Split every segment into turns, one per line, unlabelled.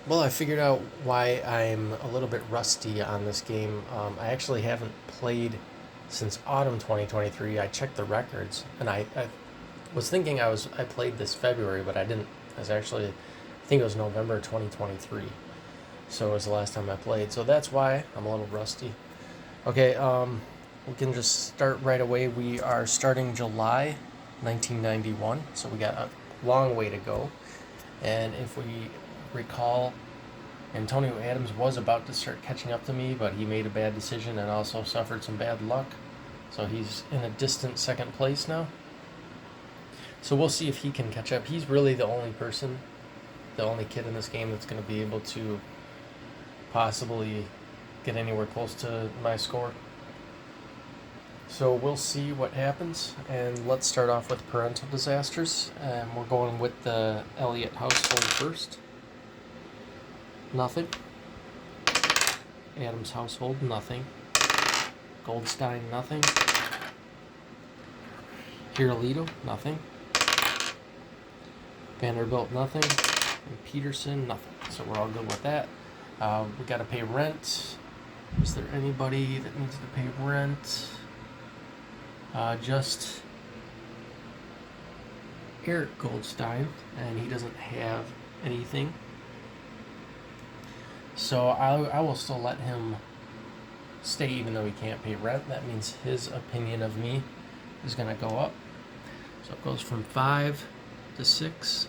Well, I figured out why I'm a little bit rusty on this game. I actually haven't played since autumn 2023. I checked the records, and I was thinking I played this February, but I didn't. I was actually, I think it was November 2023. So it was the last time I played. So that's why I'm a little rusty. Okay, we can just start right away. We are starting July 1991, so we got a long way to go. And if we recall, Antonio Adams was about to start catching up to me, but he made a bad decision and also suffered some bad luck. So he's in a distant second place now. So we'll see if he can catch up. He's really the only person, the only kid in this game that's going to be able to possibly get anywhere close to my score. So we'll see what happens, and let's start off with parental disasters. And we're going with the Elliott household first. Nothing. Adams household, nothing. Goldstein, nothing. Hirolito, nothing. Vanderbilt, nothing. And Peterson, nothing. So we're all good with that. We got to pay rent. Is there anybody that needs to pay rent? Just Eric Goldstein, and he doesn't have anything. So I will still let him stay even though he can't pay rent. That means his opinion of me is going to go up. So it goes from 5 to 6.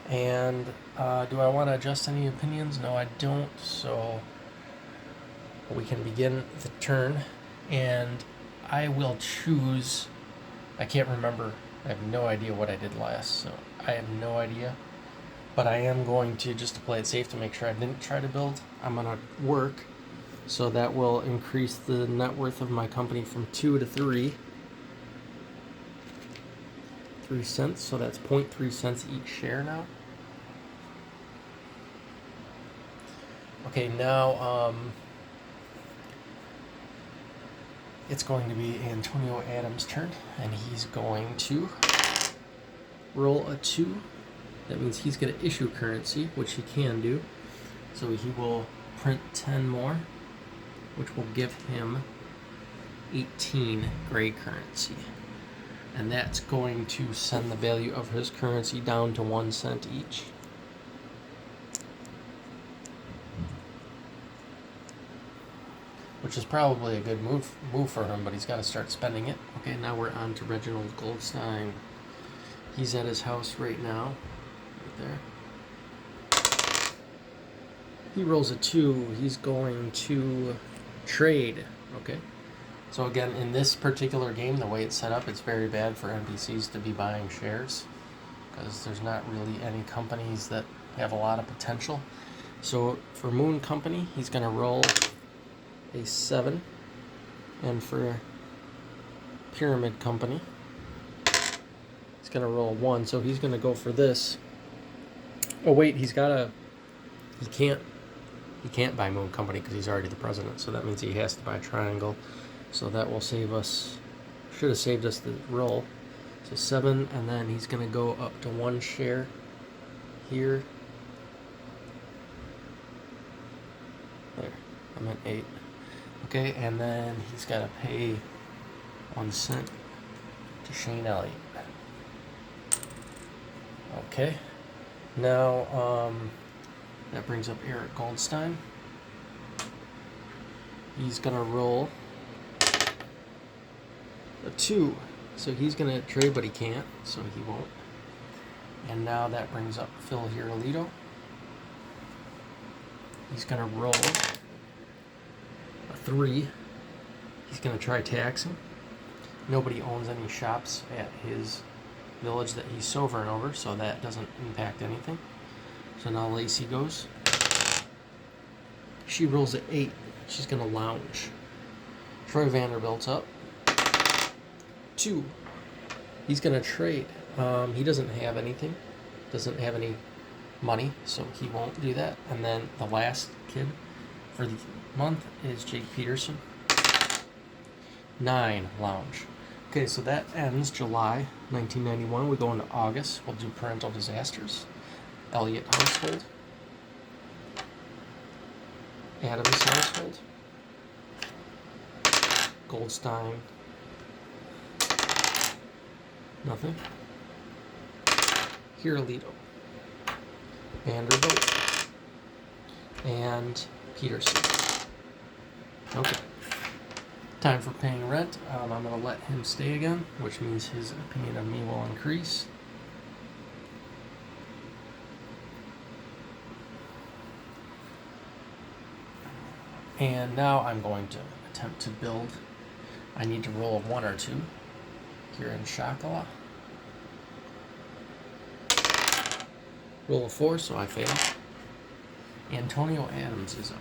And do I want to adjust any opinions? No, I don't. So we can begin the turn. And I will choose. I can't remember. I have no idea what I did last. So I have no idea. But I am going to, just to play it safe, to make sure I didn't try to build, I'm going to work. So that will increase the net worth of my company from 2 to 3. 3 cents. So that's 0.3 cents each share now. Okay, now it's going to be Antonio Adams' turn, and he's going to roll a 2. That means he's going to issue currency, which he can do. So he will print 10 more, which will give him 18 gray currency. And that's going to send the value of his currency down to 1 cent each. Which is probably a good move for him, but he's got to start spending it. Okay, now we're on to Reginald Goldstein. He's at his house right now, right there. He rolls a 2. He's going to trade. Okay. So again, in this particular game, the way it's set up, it's very bad for NPCs to be buying shares because there's not really any companies that have a lot of potential. So for Moon Company, he's going to roll a 7, and for Pyramid Company, he's going to roll a 1, so he's going to go for this. Oh wait, he can't buy Moon Company because he's already the president, so that means he has to buy Triangle. So that will save us, should have saved us the roll. So 7, and then he's going to go up to 1 share here. There, I'm at 8. Okay, and then he's got to pay 1 cent to Shane Elliott. Okay, now that brings up Eric Goldstein. He's going to roll a 2. So he's going to trade, but he can't, so he won't. And now that brings up Phil Hirolito. He's going to roll a 3. He's going to try taxing. Nobody owns any shops at his village that he's sobering over, so that doesn't impact anything. So now Lacey goes. She rolls at 8. She's going to lounge. Troy Vanderbilt's up. 2. He's going to trade. He doesn't have anything. Doesn't have any money, so he won't do that. And then the last kid for the month is Jake Peterson. 9, lounge. Okay, so that ends July 1991. We go into August. We'll do parental disasters. Elliott household. Adams household. Goldstein. Nothing. Hirolito. Vanderbilt. And Peterson. Okay. Time for paying rent. I'm going to let him stay again, which means his opinion of me will increase. And now I'm going to attempt to build. I need to roll a 1 or 2 here in Shakala. Roll a 4, so I fail. Antonio Adams is up.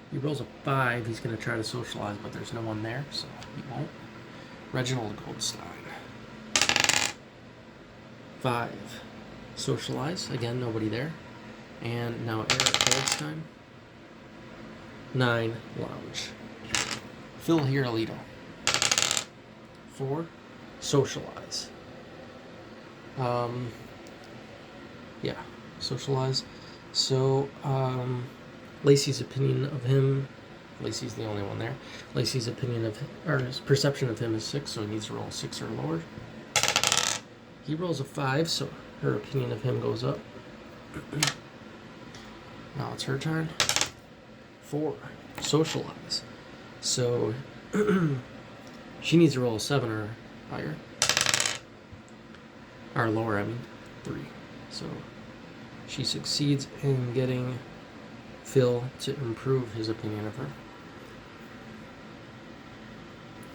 He rolls a 5, he's going to try to socialize, but there's no one there, so he won't. Reginald Goldstein. 5. Socialize, again, nobody there. And now Eric Goldstein. 9. Lounge. Phil Hirolito. 4. Socialize. Yeah, socialize. So, Lacey's opinion of him, Lacey's the only one there. Lacey's opinion of, or his perception of him is 6, so he needs to roll 6 or lower. He rolls a 5, so her opinion of him goes up. Now it's her turn. 4, socialize. So she needs to roll a 7 or higher. Or lower, 3. So she succeeds in getting Phil to improve his opinion of her.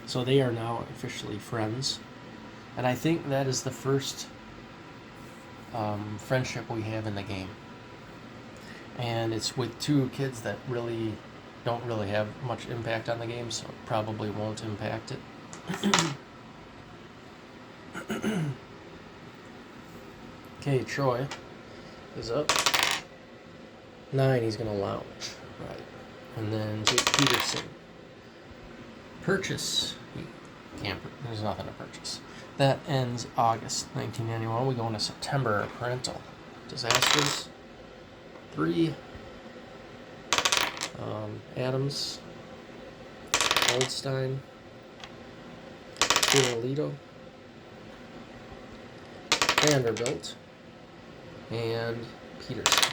So they are now officially friends. And I think that is the first friendship we have in the game. And it's with 2 kids that really don't really have much impact on the game, so it probably won't impact it. Okay, Troy is up. 9, he's going to lounge. Right. And then Jake Peterson. Purchase. There's nothing to purchase. That ends August 1991. We go into September. Parental disasters. 3. Adams. Goldstein. Hirolito. Vanderbilt. And Peterson.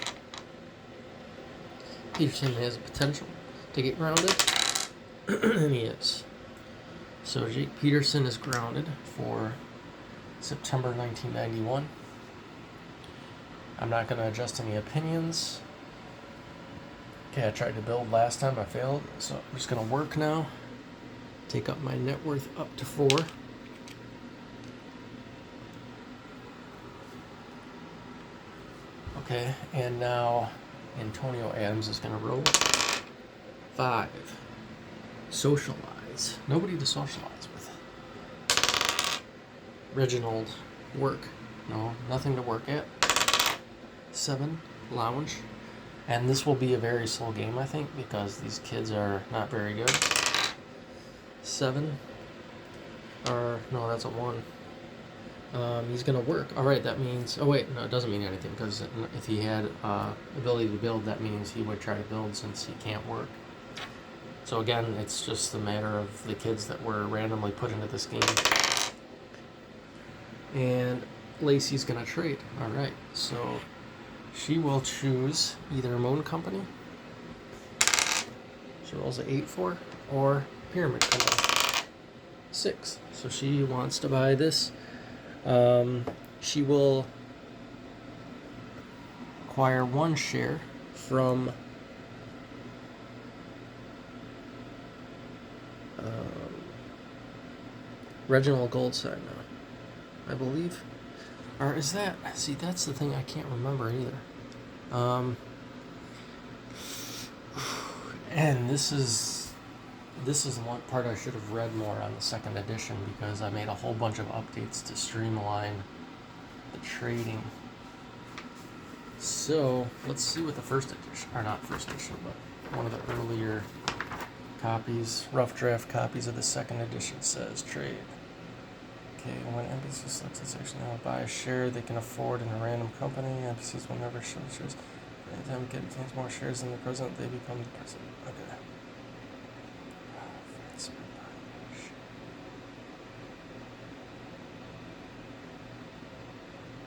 Peterson has potential to get grounded, and he is. So Jake Peterson is grounded for September 1991. I'm not going to adjust any opinions. Okay, I tried to build last time, I failed, so I'm just going to work now. Take up my net worth up to 4. Okay, and now Antonio Adams is going to roll. 5. Socialize. Nobody to socialize with. Reginald, work. No, nothing to work at. 7. Lounge. And this will be a very slow game, I think, because these kids are not very good. 7. Or, no, that's a 1. He's going to work. Alright, that means... Oh, wait, no, it doesn't mean anything, because if he had ability to build, that means he would try to build since he can't work. So again, it's just a matter of the kids that were randomly put into this game. And Lacey's going to trade. Alright, so she will choose either Moon Company, she rolls an 8 for, or Pyramid Company. 6. So she wants to buy this. She will acquire 1 share from Reginald Goldstein now, I believe. Or is that... See, that's the thing I can't remember either. And this is one part I should have read more on the 2nd edition, because I made a whole bunch of updates to streamline the trading. So let's see what the 1st edition, or not 1st edition, but one of the earlier Copies, rough draft copies of the second edition says trade. Okay, when NPC selects a section, they will buy a share they can afford in a random company. NPCs will never show shares. Anytime it contains more shares than the president, they become the president. Okay.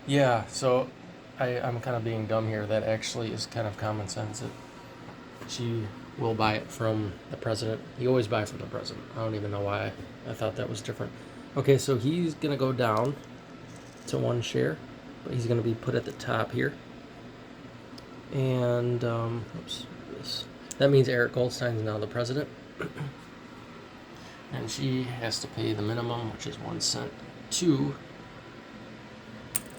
Yeah, so I'm kind of being dumb here. That actually is kind of common sense. She will buy it from the president. You always buy from the president. I don't even know why I thought that was different. Okay, so he's going to go down to 1 share, but he's going to be put at the top here. And, that means Eric Goldstein is now the president. And she has to pay the minimum, which is 1 cent, to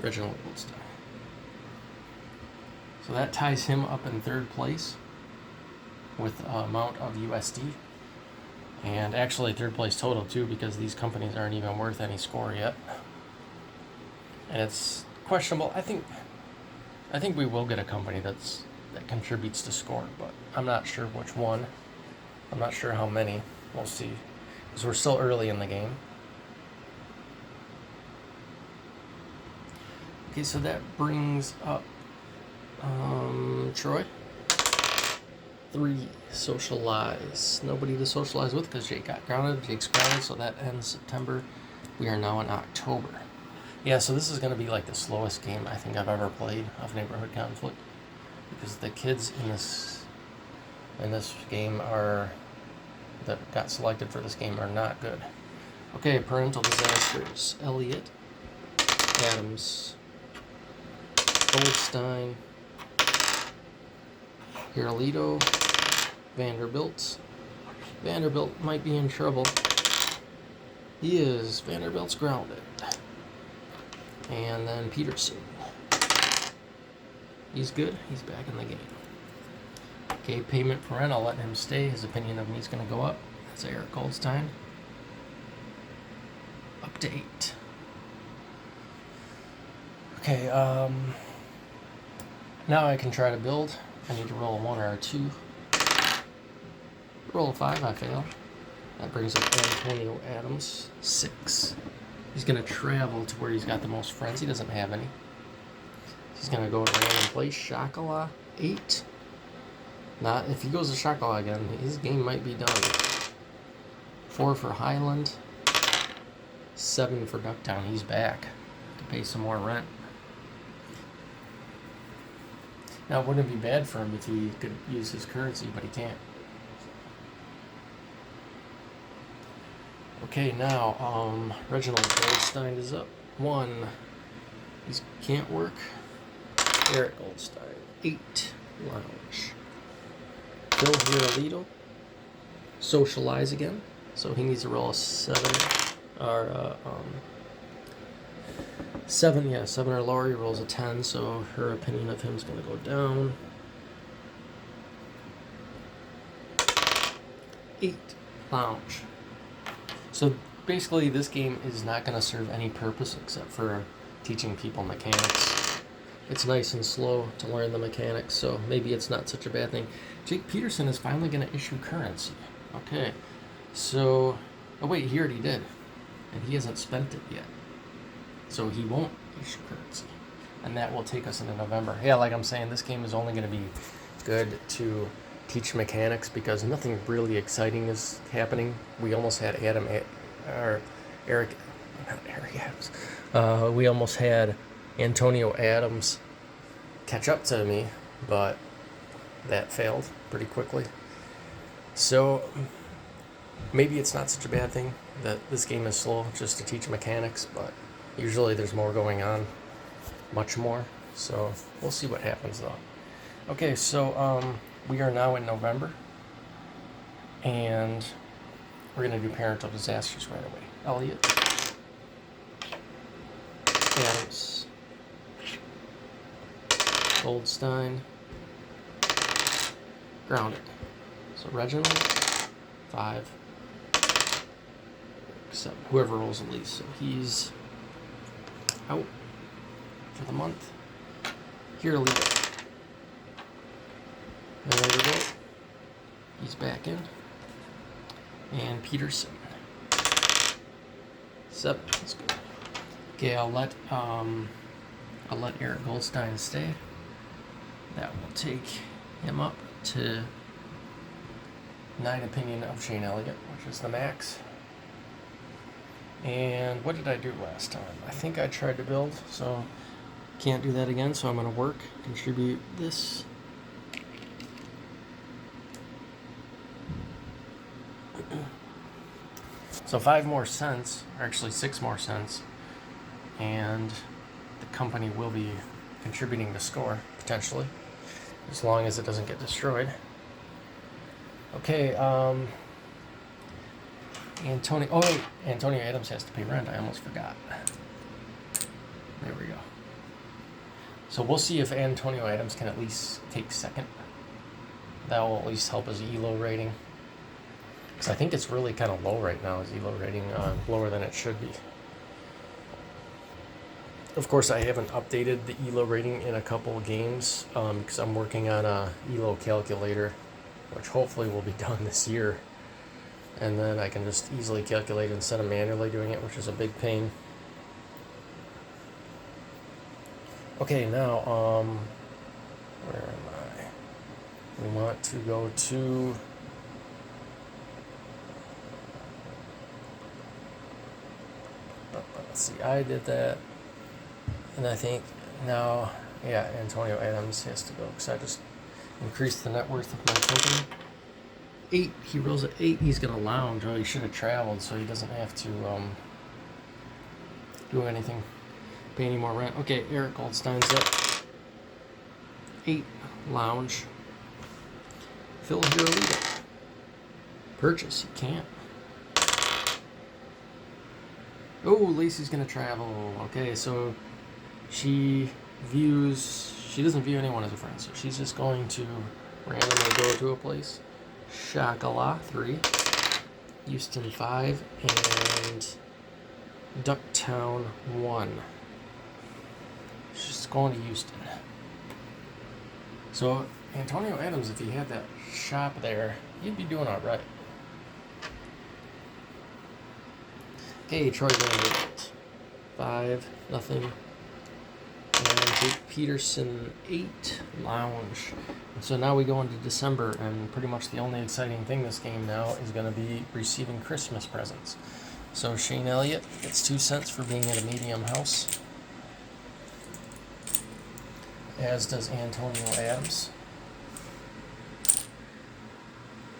Reginald Goldstein. So that ties him up in 3rd place with an amount of USD. And actually 3rd place total too, because these companies aren't even worth any score yet. And it's questionable. I think we will get a company that contributes to score, but I'm not sure which one. I'm not sure how many. We'll see. Because we're still early in the game. Okay, so that brings up Troy. 3, socialize. Nobody to socialize with because Jake got grounded. Jake's grounded, so that ends September. We are now in October. Yeah, so this is going to be like the slowest game I think I've ever played of Neighborhood Conflict, because the kids in this game that got selected for this game are not good. Okay, parental disasters. Elliot, Adams, Goldstein, Hirolito, Vanderbilt. Vanderbilt might be in trouble. He is. Vanderbilt's grounded. And then Peterson. He's good. He's back in the game. Okay, payment for rent. I'll let him stay. His opinion of me is going to go up. That's Eric Goldstein. Update. Okay, now I can try to build. I need to roll a 1 or a 2. Roll a 5, I fail. That brings up Antonio Adams, 6. He's going to travel to where he's got the most friends. He doesn't have any. He's going to go to a random place. Shakala, 8. Not if he goes to Shakala again, his game might be done. 4 for Highland. 7 for Ducktown. He's back to pay some more rent. Now, it wouldn't be bad for him if he could use his currency, but he can't. Okay, now, Reginald Goldstein is up. 1. He can't work. Eric Goldstein, 8. Lounge. Phil Hirolito. Socialize again. So he needs to roll a 7. Or, 7, yeah, 7 or lower. He rolls a 10, so her opinion of him is going to go down. 8. Lounge. So basically, this game is not going to serve any purpose except for teaching people mechanics. It's nice and slow to learn the mechanics, so maybe it's not such a bad thing. Jake Peterson is finally going to issue currency. Okay, so... Oh wait, he already did. And he hasn't spent it yet. So he won't issue currency. And that will take us into November. Yeah, like I'm saying, this game is only going to be good to teach mechanics because nothing really exciting is happening. We almost had Eric Adams. We almost had Antonio Adams catch up to me, but that failed pretty quickly. So maybe it's not such a bad thing that this game is slow just to teach mechanics, but usually there's more going on, much more. So we'll see what happens though. Okay, so we are now in November, and we're going to do parental disasters right away. Elliot, Adams, Goldstein, grounded. So Reginald, 5, 7. Whoever rolls the least. So he's out for the month. Here, leave it. And there we go. He's back in. And Peterson. 7. That's good. Okay, I'll let Eric Goldstein stay. That will take him up to 9 opinion of Shane Elliott, which is the max. And what did I do last time? I think I tried to build, so can't do that again, so I'm going to work, contribute this. So 5 more cents, or actually 6 more cents, and the company will be contributing the score, potentially, as long as it doesn't get destroyed. Okay, Antonio Adams has to pay rent. I almost forgot. There we go. So we'll see if Antonio Adams can at least take second. That will at least help his ELO rating. Because I think it's really kind of low right now, his ELO rating, lower than it should be. Of course, I haven't updated the ELO rating in a couple of games because I'm working on a ELO calculator, which hopefully will be done this year. And then I can just easily calculate it instead of manually doing it, which is a big pain. Okay, now, where am I? We want to go to... Let's see, I did that. And I think now, yeah, Antonio Adams has to go because I just increased the net worth of my company. 8, he rolls at 8, he's going to lounge. Oh, he should have traveled so he doesn't have to do anything, pay any more rent. Okay, Eric Goldstein's up. 8, lounge. Phil Hirolito. Purchase, he can't. Oh, Lacey's going to travel. Okay, so she doesn't view anyone as a friend, so she's just going to randomly go to a place. Shakala 3, Houston 5, and Ducktown 1. She's going to Houston. So Antonio Adams, if he had that shop there, he'd be doing all right. Okay, Troy Vanderbilt 5, nothing. And Jake Peterson 8, lounge. And so now we go into December, and pretty much the only exciting thing this game now is going to be receiving Christmas presents. So Shane Elliott gets 2 cents for being at a medium house, as does Antonio Adams.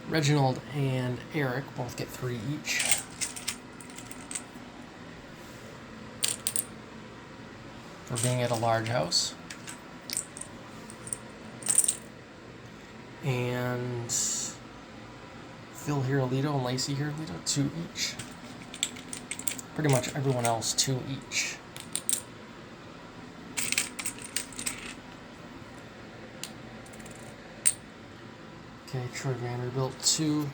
Reginald and Eric both get 3 each. For being at a large house. And Phil Hirolito and Lacey Hirolito, 2 each. Pretty much everyone else 2 each. Okay, Troy Vanderbilt 2.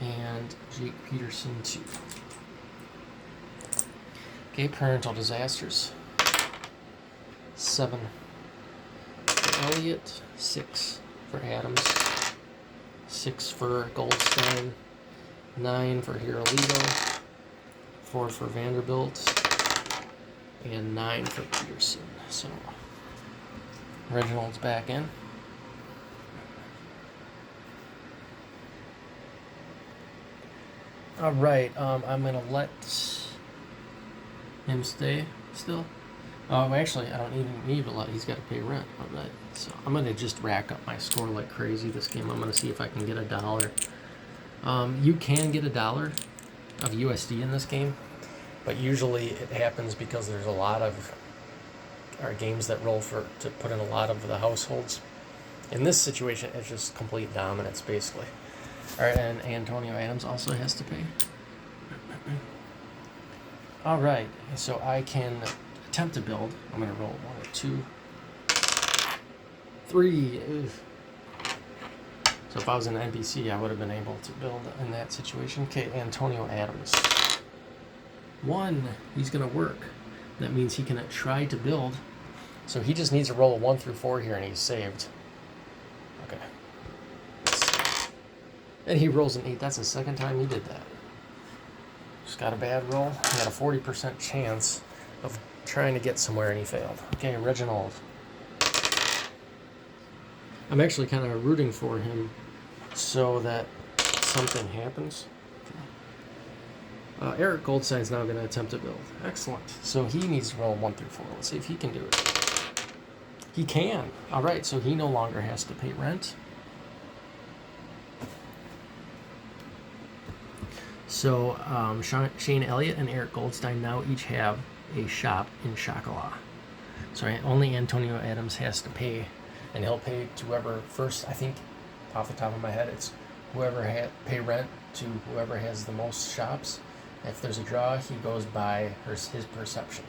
And Jake Peterson 2. Okay, parental disasters. 7 for Elliott, 6 for Adams, 6 for Goldstein, 9 for Hirolito, 4 for Vanderbilt, and 9 for Peterson. So Reginald's back in. All right, I'm gonna let him stay still. Actually, I don't even need to let. He's got to pay rent. All right, so I'm gonna just rack up my score like crazy this game. I'm gonna see if I can get $1. You can get $1 of USD in this game, but usually it happens because there's a lot of games that roll to put in a lot of the households. In this situation, it's just complete dominance, basically. All right, and Antonio Adams also has to pay. All right, so I can attempt to build. I'm going to roll 1 or 2, 3. Ugh. So if I was an NPC, I would have been able to build in that situation. Okay, Antonio Adams. 1, he's going to work. That means he can try to build. So he just needs to roll a 1 through 4 here, and he's saved. And he rolls an 8. That's the second time he did that. Just got a bad roll. He had a 40% chance of trying to get somewhere and he failed. Okay, Reginald. I'm actually kind of rooting for him so that something happens. Eric Goldstein's now going to attempt to build. Excellent. So he needs to roll 1 through 4. Let's see if he can do it. He can. All right, so he no longer has to pay rent. So Shane Elliott and Eric Goldstein now each have a shop in Shakala. So only Antonio Adams has to pay, and he'll pay to whoever first, I think, off the top of my head, it's whoever pay rent to whoever has the most shops. If there's a draw, he goes by his perception.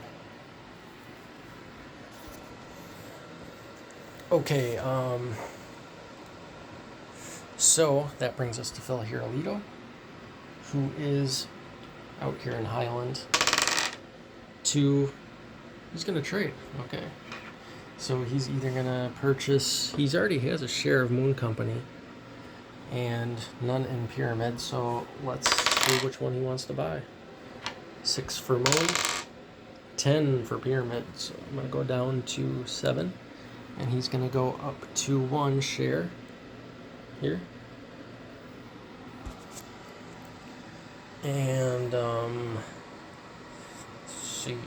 Okay, so that brings us to Phil Hirolito, who is out here in Highland. He's going to trade. Okay. So he's either going to purchase, he already has a share of Moon Company and none in Pyramid, so let's see which one he wants to buy. 6 for Moon, 10 for Pyramid, so I'm going to go down to 7, and he's going to go up to 1 share here. And, let's see.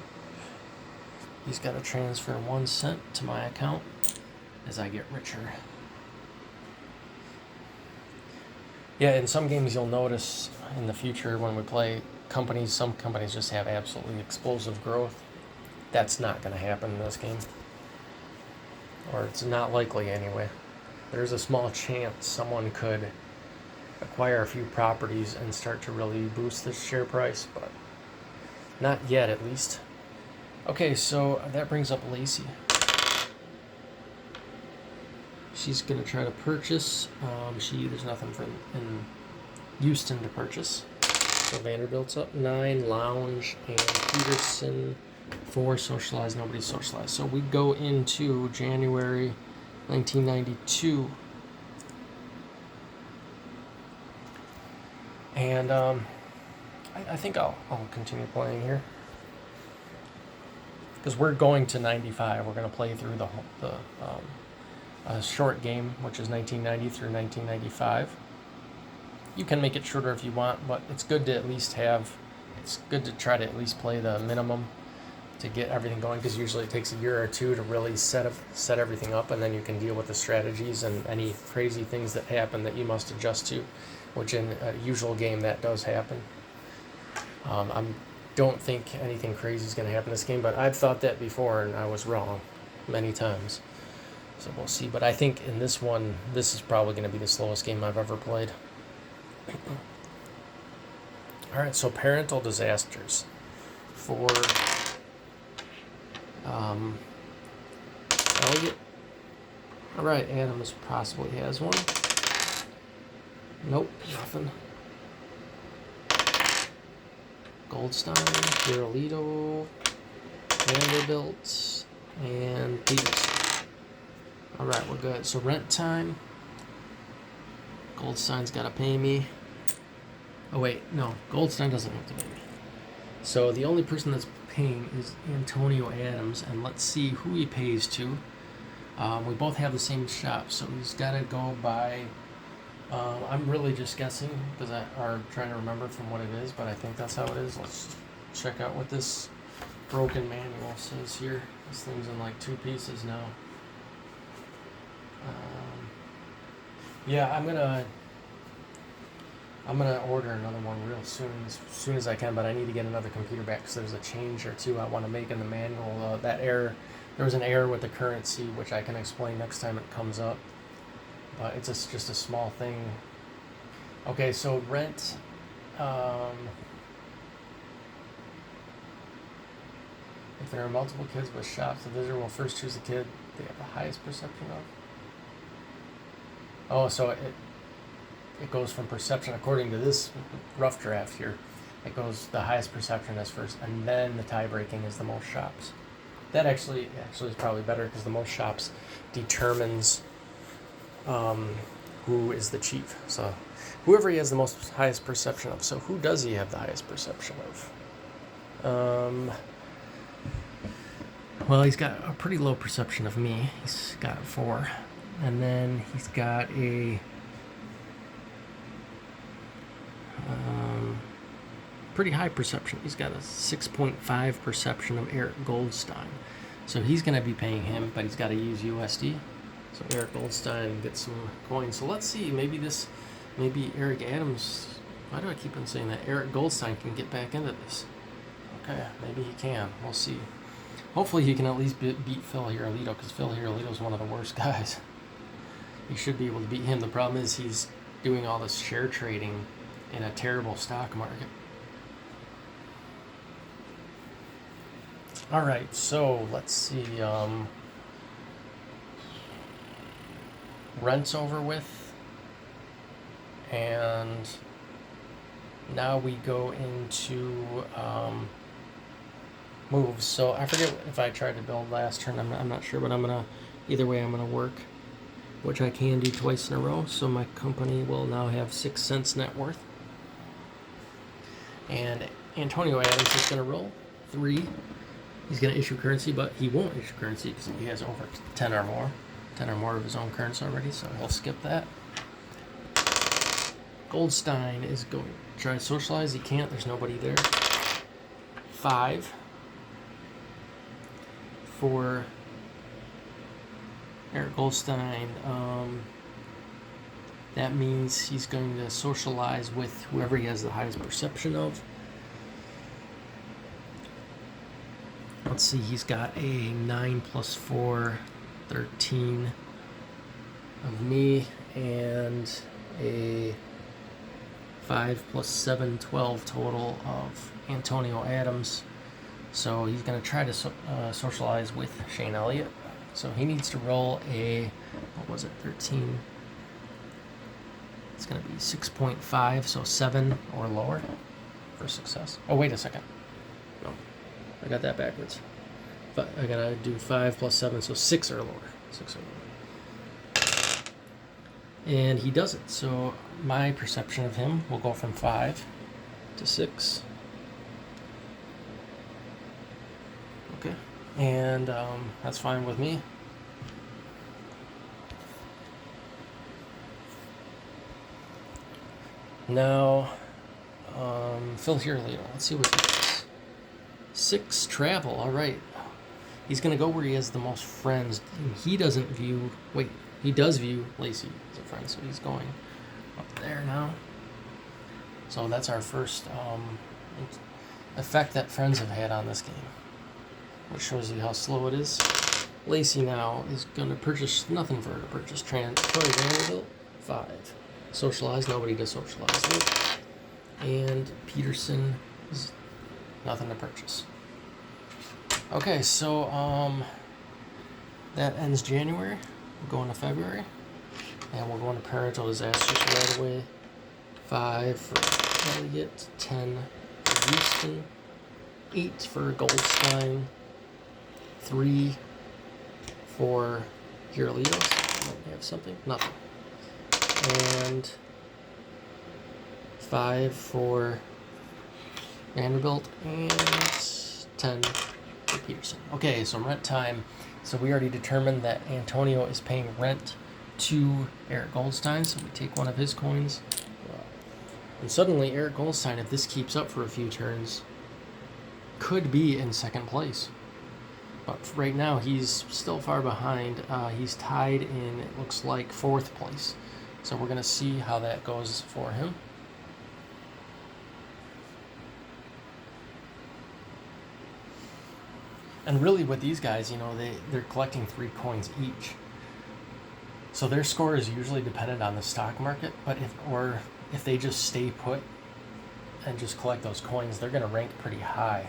He's got to transfer 1 cent to my account as I get richer. Yeah, in some games you'll notice in the future when we play some companies just have absolutely explosive growth. That's not going to happen in this game. Or it's not likely anyway. There's a small chance someone could acquire a few properties and start to really boost the share price, but not yet at least. Okay, so that brings up Lacey. She's going to try to purchase. There's nothing in Houston to purchase. So Vanderbilt's up 9, Lounge, and Peterson 4, Socialized, nobody's socialized. So we go into January 1992. And I think I'll continue playing here. Because we're going to 95. We're going to play through a short game, which is 1990 through 1995. You can make it shorter if you want, but it's good to try to at least play the minimum to get everything going, because usually it takes a year or two to really set everything up, and then you can deal with the strategies and any crazy things that happen that you must adjust to, which in a usual game that does happen. I don't think anything crazy is going to happen in this game, but I've thought that before and I was wrong many times. So we'll see. But I think in this one, this is probably going to be the slowest game I've ever played. All right, so parental disasters for Elliot. All right, Adams possibly has one. Nope, nothing. Goldstein, Hirolito, Vanderbilt, and Peterson. All right, we're good. So rent time. Goldstein's got to pay me. Oh, wait, no. Goldstein doesn't have to pay me. So the only person that's paying is Antonio Adams, and let's see who he pays to. We both have the same shop, so he's got to go by... I'm really just guessing because I'm trying to remember from what it is, but I think that's how it is. Let's check out what this broken manual says here. This thing's in like 2 pieces now. Yeah, I'm gonna order another one real soon, as soon as I can. But I need to get another computer back because there's a change or two I want to make in the manual. That error, there was an error with the currency, which I can explain next time it comes up. But it's just a small thing. Okay, so rent. If there are multiple kids with shops, the visitor will first choose the kid they have the highest perception of. Oh, so it goes from perception, according to this rough draft here. It goes the highest perception as first, and then the tie breaking is the most shops. That actually is probably better because the most shops determines who is the chief. So whoever he has the most highest perception of. So who does he have the highest perception of? Well, he's got a pretty low perception of me. He's got 4. And then he's got a pretty high perception. He's got a 6.5 perception of Eric Goldstein. So he's going to be paying him, but he's got to use USD. So Eric Goldstein gets some coins. So let's see, maybe Eric Adams, why do I keep on saying that? Eric Goldstein can get back into this. Okay, maybe he can. We'll see. Hopefully he can at least beat Phil Hirolito, because Phil Hirolito is one of the worst guys. He should be able to beat him. The problem is he's doing all this share trading in a terrible stock market. All right, so let's see. Rent's over with, and now we go into moves. So I forget if I tried to build last turn. I'm not sure, but either way I'm gonna work, which I can do twice in a row. So my company will now have 6 cents net worth, and Antonio Adams is gonna roll 3. He's going to issue currency, but he won't issue currency because he has over 10 or more of his own currency already, so he'll skip that. Goldstein is going to try to socialize. He can't. There's nobody there. 5 for Eric Goldstein. That means he's going to socialize with whoever he has the highest perception of. Let's see, he's got a 9 plus 4, 13 of me, and a 5 plus 7, 12 total of Antonio Adams. So he's going to try to socialize with Shane Elliott. So he needs to roll a, 13? It's going to be 6.5, so 7 or lower for success. Oh, wait a second. No. I got that backwards. But I gotta do 5 plus 7, so 6 or lower. 6 or lower. And he does it. So my perception of him will go from 5 to 6. Okay. And that's fine with me. Now, Phil Hirolito. Let's see what he does. 6 travel, alright. He's going to go where he has the most friends. He doesn't view... Wait, he does view Lacey as a friend, so he's going up there now. So that's our first effect that friends have had on this game, which shows you how slow it is. Lacey now is going to purchase nothing for her to purchase. Troy Vanderbilt, 5. Socialize, nobody to socialize with. And Peterson is... nothing to purchase. Okay, so that ends January. We're going to February, and we're going to parental disasters right away. 5 for Elliott, 10 for Houston, 8 for Goldstein, 3 for Hirolito. Might have something. Nothing. And 5 for Vanderbilt, and 10 for Peterson. Okay, so rent time. So we already determined that Antonio is paying rent to Eric Goldstein, so we take one of his coins. And suddenly Eric Goldstein, if this keeps up for a few turns, could be in second place. But right now he's still far behind. He's tied in, it looks like, 4th place. So we're going to see how that goes for him. And really with these guys, you know, they're collecting 3 coins each. So their score is usually dependent on the stock market, but if they just stay put and just collect those coins, they're going to rank pretty high.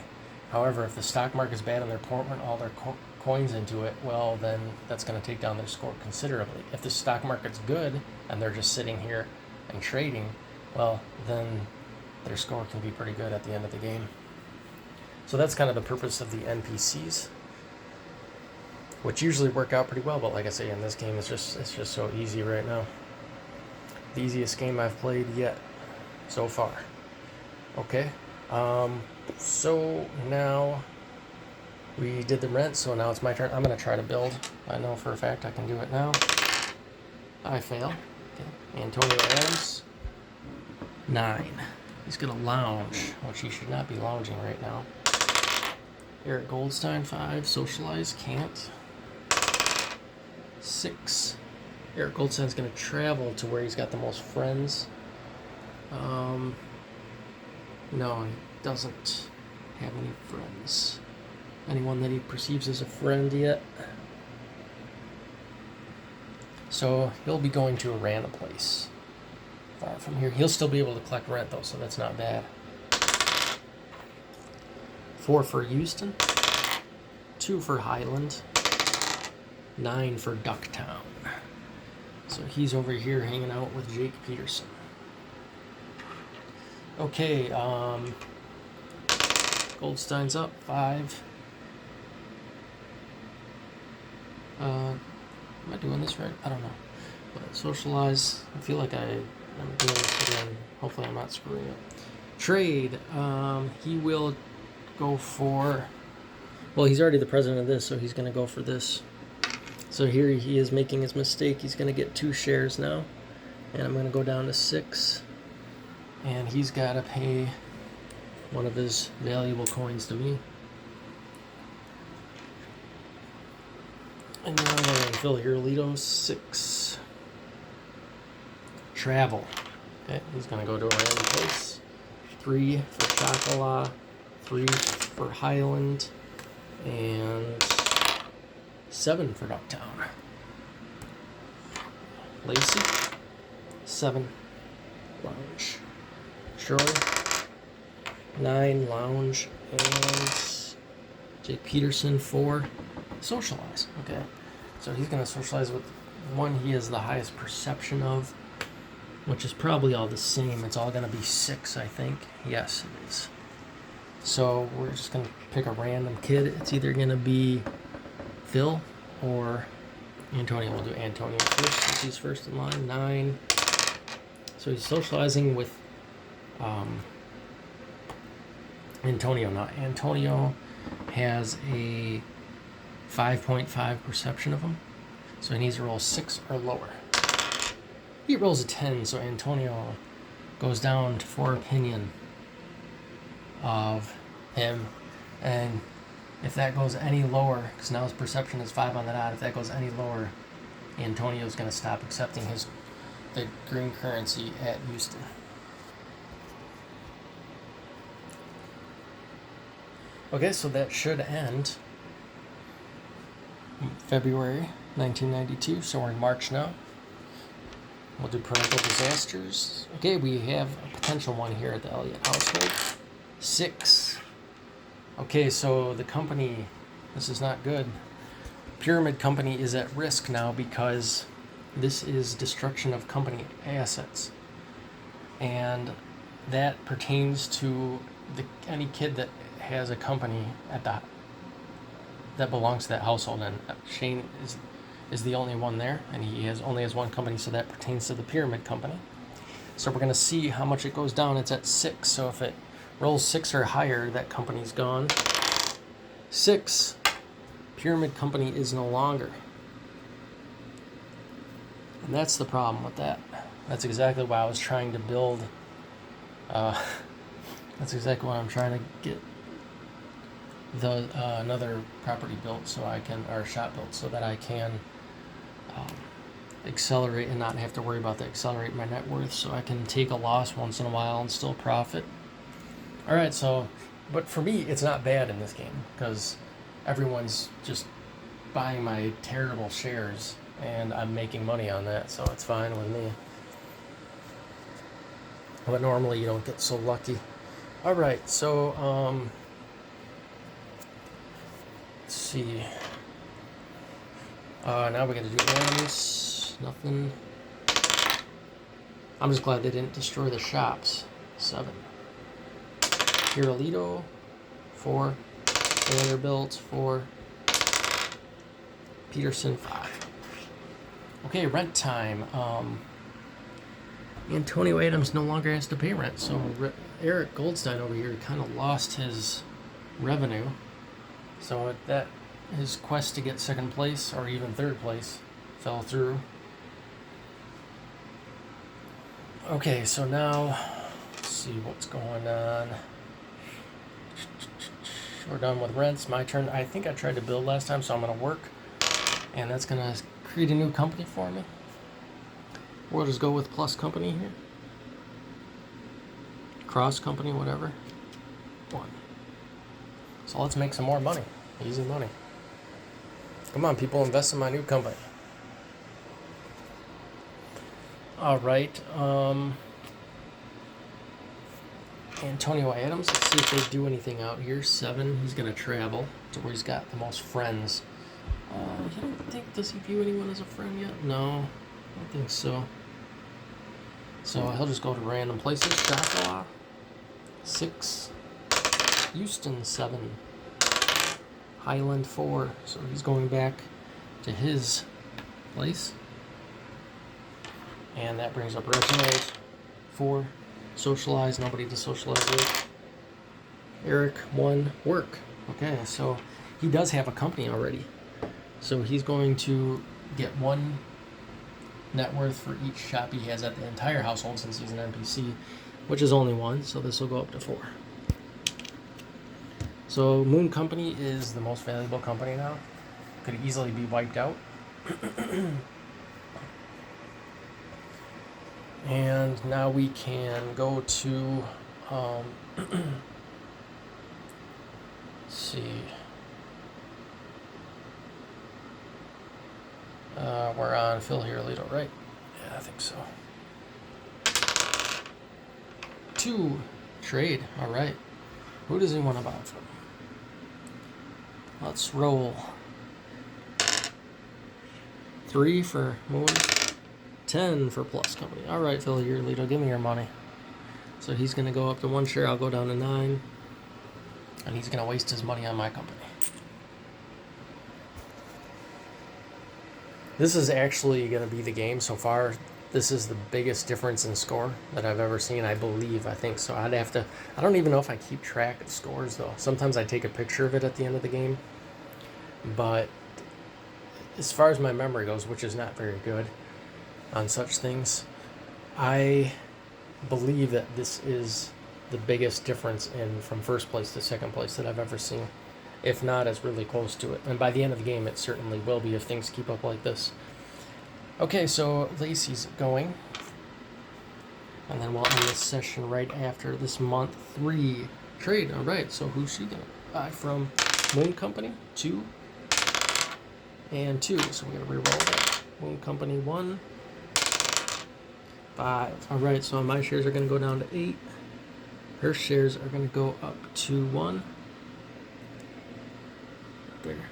However, if the stock market's bad and they're pouring all their coins into it, well, then that's going to take down their score considerably. If the stock market's good and they're just sitting here and trading, well, then their score can be pretty good at the end of the game. So that's kind of the purpose of the NPCs, which usually work out pretty well. But like I say, in this game, it's just so easy right now. The easiest game I've played yet so far. Okay. So now we did the rent, so now it's my turn. I'm going to try to build. I know for a fact I can do it now. I fail. Okay. Antonio Adams, 9. He's going to lounge, which he should not be lounging right now. Eric Goldstein, 5. Socialize, can't. 6. Eric Goldstein's going to travel to where he's got the most friends. No, he doesn't have any friends. Anyone that he perceives as a friend yet. So he'll be going to a random place far from here. He'll still be able to collect rent though, so that's not bad. 4 for Houston, 2 for Highland, 9 for Ducktown. So he's over here hanging out with Jake Peterson. Okay, Goldstein's up, 5. Am I doing this right? I don't know. But socialize. I feel like I'm doing this again. Hopefully I'm not screwing up. Trade. He will go for... Well, he's already the president of this, so he's going to go for this. So here he is making his mistake. He's going to get 2 shares now. And I'm going to go down to 6. And he's got to pay one of his valuable coins to me. And now I'm going to fill here, Lito, 6. Travel. Okay, he's going to go to a random place. 3 for Shakala, 3 for Highland, and 7 for Ducktown. Lacey, 7. Lounge. Troy, 9. Lounge. And Jake Peterson, 4. Socialize. Okay. So he's going to socialize with one he has the highest perception of, which is probably all the same. It's all going to be 6, I think. Yes, it is. So we're just going to pick a random kid. It's either going to be Phil or Antonio. We'll do Antonio first since he's first in line. 9. So he's socializing with Antonio. Now, Antonio has a 5.5 perception of him. So he needs to roll 6 or lower. He rolls a 10, so Antonio goes down to 4 opinion of him. And if that goes any lower, because now his perception is 5 on the dot, if that goes any lower, Antonio's going to stop accepting the green currency at Houston. Okay, so that should end February 1992, so we're in March now. We'll do parental disasters. Okay, we have a potential one here at the Elliott household. 6. Okay, so the company, this is not good. Pyramid Company is at risk now because this is destruction of company assets. And that pertains to any kid that has a company that belongs to that household, and Shane is the only one there, and he only has one company, so that pertains to the Pyramid Company. So we're going to see how much it goes down. It's at 6, so if it rolls 6 or higher, that company's gone. 6, Pyramid Company is no longer. And that's the problem with that. That's exactly why I was trying to build. That's exactly what I'm trying to get another property built so I can, or shop built so that I can accelerate and not have to worry about accelerate my net worth, so I can take a loss once in a while and still profit. All right, so, but for me, it's not bad in this game because everyone's just buying my terrible shares and I'm making money on that, so it's fine with me. But normally you don't get so lucky. All right, so let's see. Now we got to do M's. Nothing. I'm just glad they didn't destroy the shops. 7. Hirolito, 4. Vanderbilt, 4. Peterson, 5. Okay, rent time. Antonio Adams no longer has to pay rent, so Eric Goldstein over here kind of lost his revenue. So that his quest to get second place or even third place fell through. Okay, so now let's see what's going on. We're done with rents. My turn. I think I tried to build last time, so I'm going to work. And that's going to create a new company for me. We'll just go with plus company here. Cross company, whatever. 1. So let's make some more money. Easy money. Come on, people, invest in my new company. All right. Antonio Adams. Let's see if they do anything out here. 7. He's going to travel to where he's got the most friends. I don't think, does he view anyone as a friend yet? No, I don't think so. So he'll just go to random places. Shakala, 6. Houston, 7. Highland, 4. So he's going back to his place. And that brings up resumes. 4. Socialize, nobody to socialize with. Eric, 1. Work. Okay, so he does have a company already. So he's going to get 1 net worth for each shop he has at the entire household since he's an NPC, which is only 1, so this will go up to 4. So Moon Company is the most valuable company now. Could easily be wiped out. And now we can go to, let's see. We're on Phil here, Alito, right? Yeah, I think so. 2. Trade. All right. Who does he want to buy from? Let's roll. 3 for Moon. 10 for Plus Company. All right, Phil here, Alito, give me your money. So he's going to go up to 1 share. I'll go down to 9. And he's going to waste his money on my company. This is actually going to be the game so far. This is the biggest difference in score that I've ever seen, I believe. I think so. I'd have to... I don't even know if I keep track of scores, though. Sometimes I take a picture of it at the end of the game. But as far as my memory goes, which is not very good on such things, I believe that this is the biggest difference in from first place to second place that I've ever seen. If not, it's really close to it. And by the end of the game, it certainly will be if things keep up like this. Okay, so Lacey's going. And then we'll end this session right after this month 3 trade. All right, so who's she going to buy from? Moon Company, 2. And 2, so we got to re-roll that. Moon Company, 1. 5. All right, so my shares are going to go down to 8. Her shares are going to go up to 1. There.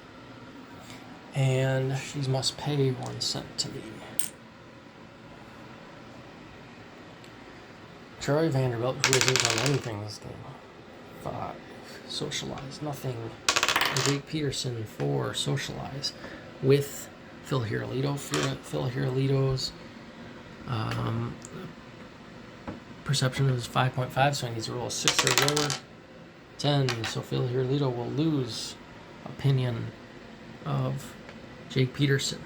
And she must pay 1 cent to me. Troy Vanderbilt, who isn't on anything this game. 5. Socialize, nothing. Jake Peterson, 4. Socialize. With Phil Hirolito. Phil Hirolito's perception is 5.5, so he needs to roll a 6 or lower. 10, so Phil Hirolito will lose opinion of Jake Peterson.